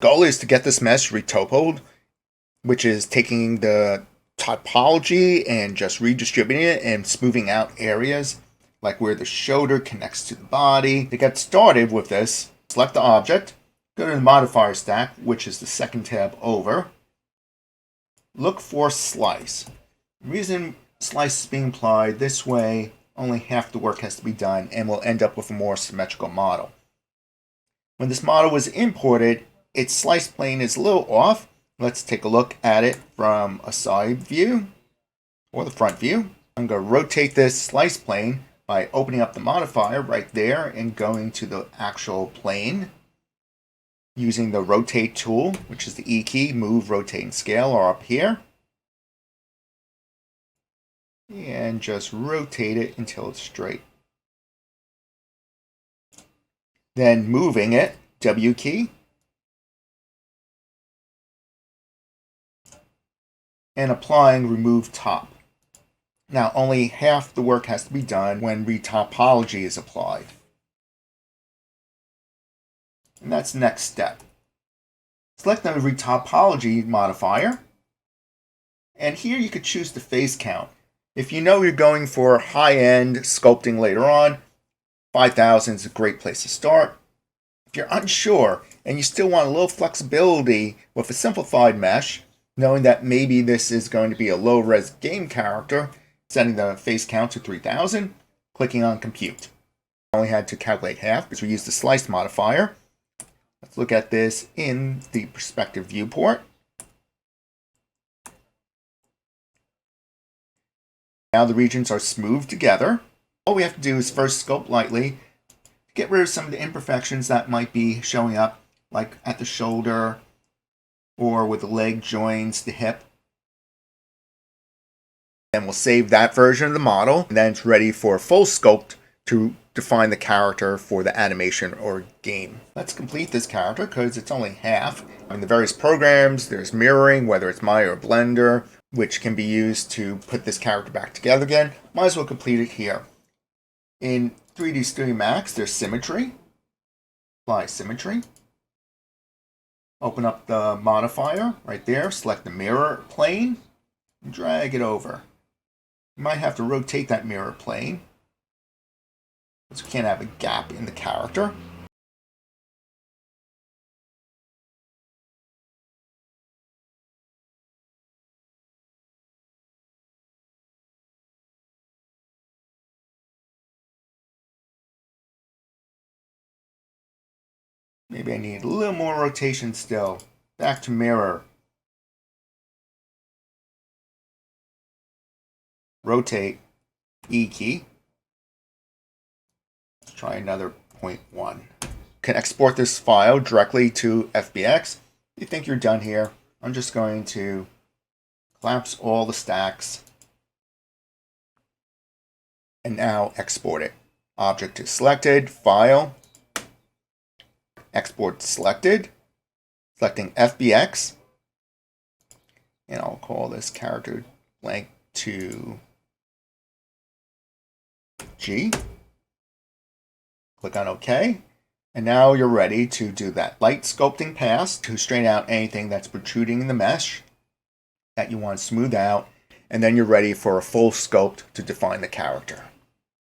Goal is to get this mesh retopoed, which is taking the topology and just redistributing it and smoothing out areas like where the shoulder connects to the body. To get started with this, select the object, go to the modifier stack, which is the second tab over. Look for slice. The reason slice is being applied this way, only half the work has to be done and we'll end up with a more symmetrical model. When this model was imported, its slice plane is a little off. Let's take a look at it from a side view or the front view. I'm going to rotate this slice plane by opening up the modifier right there and going to the actual plane. Using the rotate tool, which is the E key, move, rotate, and scale are up here. And just rotate it until it's straight. Then moving it, W key. And applying remove top. Now only half the work has to be done when retopology is applied. And that's the next step. Select the retopology modifier. And here you could choose the face count. If you know you're going for high-end sculpting later on, 5,000 is a great place to start. If you're unsure and you still want a little flexibility with a simplified mesh, knowing that maybe this is going to be a low-res game character, setting the face count to 3,000, clicking on compute. I only had to calculate half because we used the slice modifier. Let's look at this in the perspective viewport. Now the regions are smoothed together. All we have to do is first sculpt lightly, get rid of some of the imperfections that might be showing up, like at the shoulder or with the leg joins, the hip. Then we'll save that version of the model, and then it's ready for full sculpt to define the character for the animation or game. Let's complete this character because it's only half. In the various programs, there's mirroring, whether it's Maya or Blender, which can be used to put this character back together again. Might as well complete it here. In 3D Studio Max, there's symmetry. Apply symmetry. Open up the modifier right there, select the mirror plane, and drag it over. You might have to rotate that mirror plane, because we can't have a gap in the character. Maybe I need a little more rotation still. Back to mirror. Rotate, E key. Let's try another 0.1. Can export this file directly to FBX. If you think you're done here, I'm just going to collapse all the stacks and now export it. Object is selected, file, export selected, selecting FBX, and I'll call this character blank to G. Click on OK. And now you're ready to do that light sculpting pass to straighten out anything that's protruding in the mesh that you want to smooth out. And then you're ready for a full sculpt to define the character.